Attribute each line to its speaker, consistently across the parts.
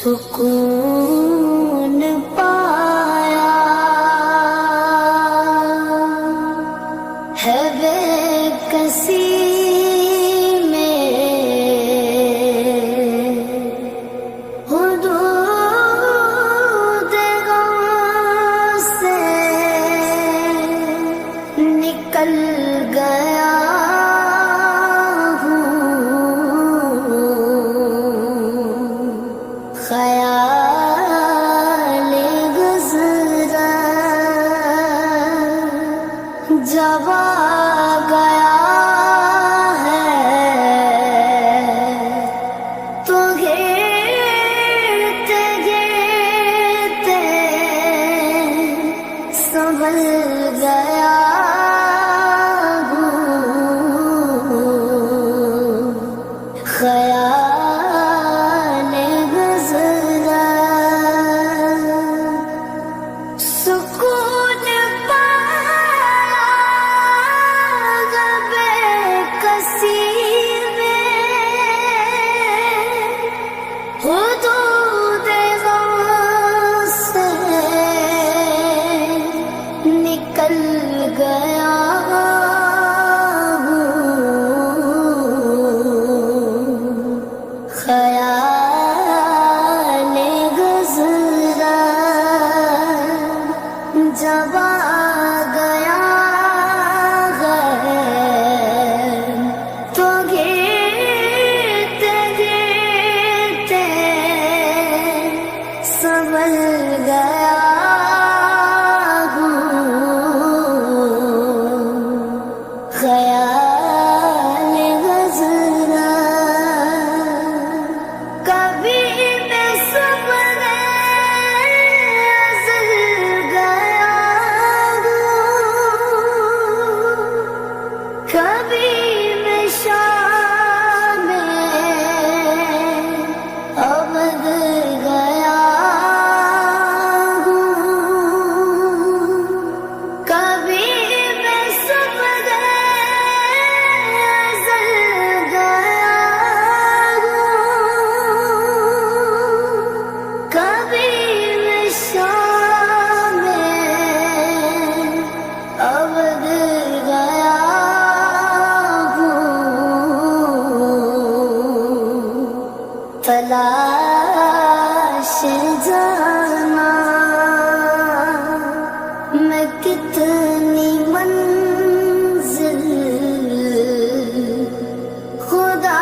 Speaker 1: سکون پایا ہے بے کسی میں حدود غم سے نکل گیا خیال گزرا جب آ گیا ہے تو گرتے گرتے سنبھل گیا خیال گزرا سکون پایا بے کسی میں حدود غم سے نکل گیا خیال گزرا جب آ گیا ہے تو گرتے گرتے سنبھل گیا خیال گزرا کبھی میں صبح ازل گیا کبھی میں شام ابد گیا کبھی میں صبح ازل گیا کبھی میں شام ابد گیا تلاش جانا میں کتنی منزل خدا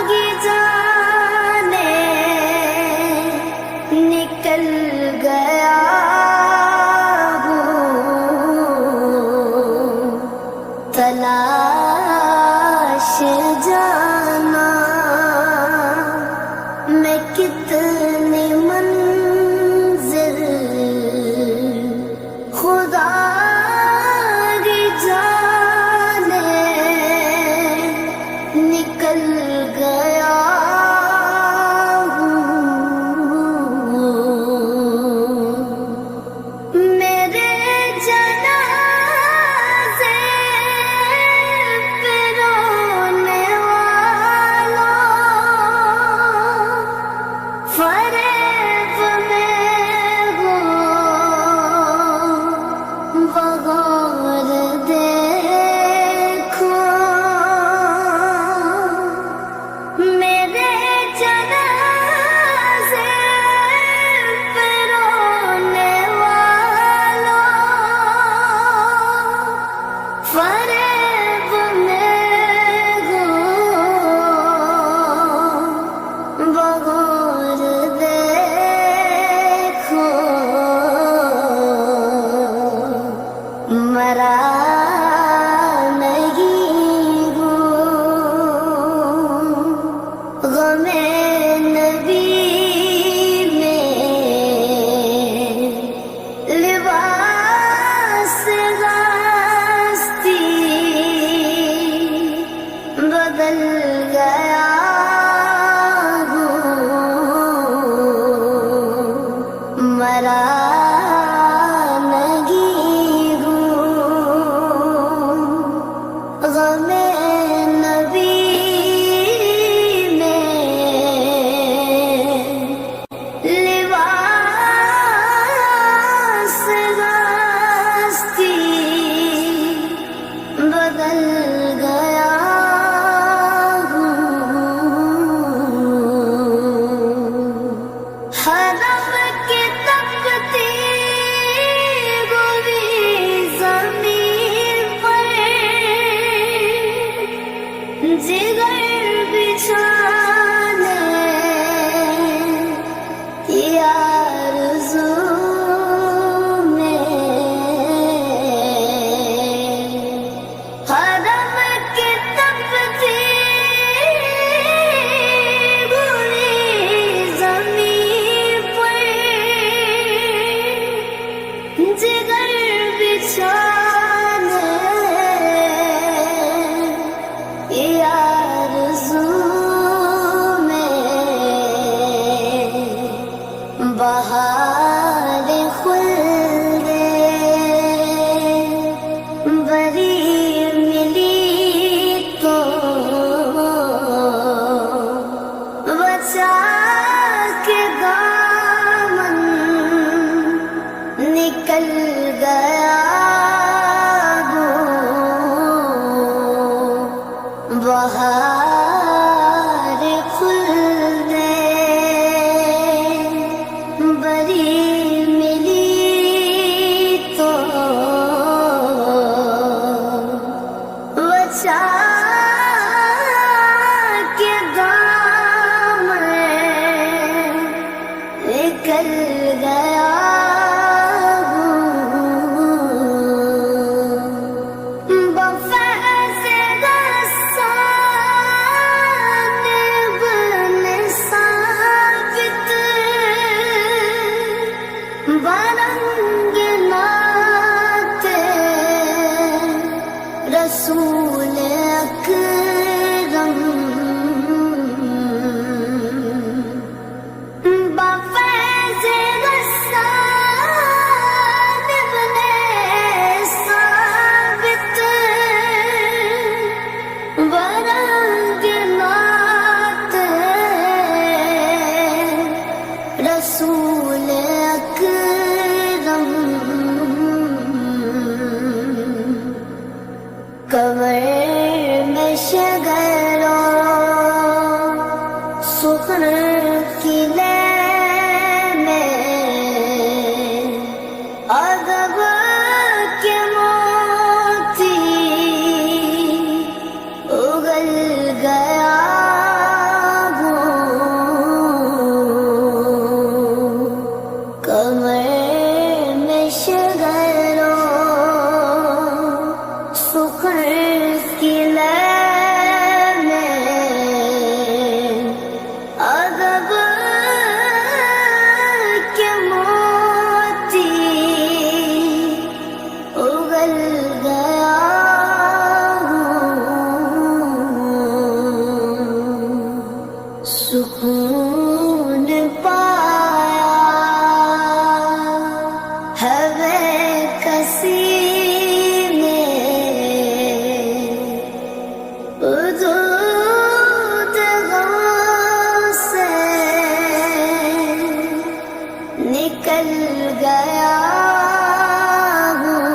Speaker 1: کی جانے نکل گیا تلاش جانا میں کتنی منزل خدا کی جانے نکل گیا میرے جنازے پہ رونے والوں فریب میں ہو بغور دیکھو میرے جنازے پہ رونے والوں فریب میں ہو بغور دیکھو مرا نہیں ہوں غم نبی میں لباس غاستی بدل گیا مرا نہیں ہوں غم نبی میں سخن قلعے میں ادب کے موتی اگل گیا ہوں کمر میں شگروں سخن قلعے سکون پایا ہے کسی نے حدود غم سے نکل گیا ہوں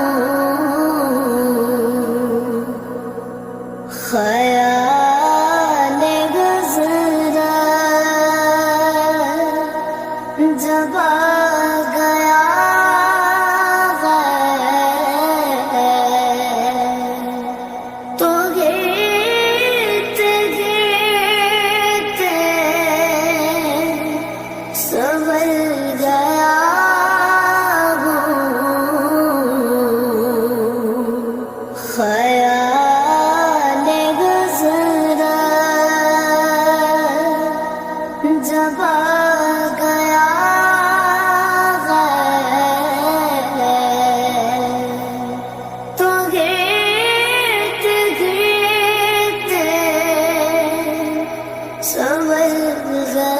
Speaker 1: خیال گزرا جب آ گیا تو گرتے گرتے سنبھل گیا خیال گزرا جب آ گیا تو گرتے گرتے سنبھل گیا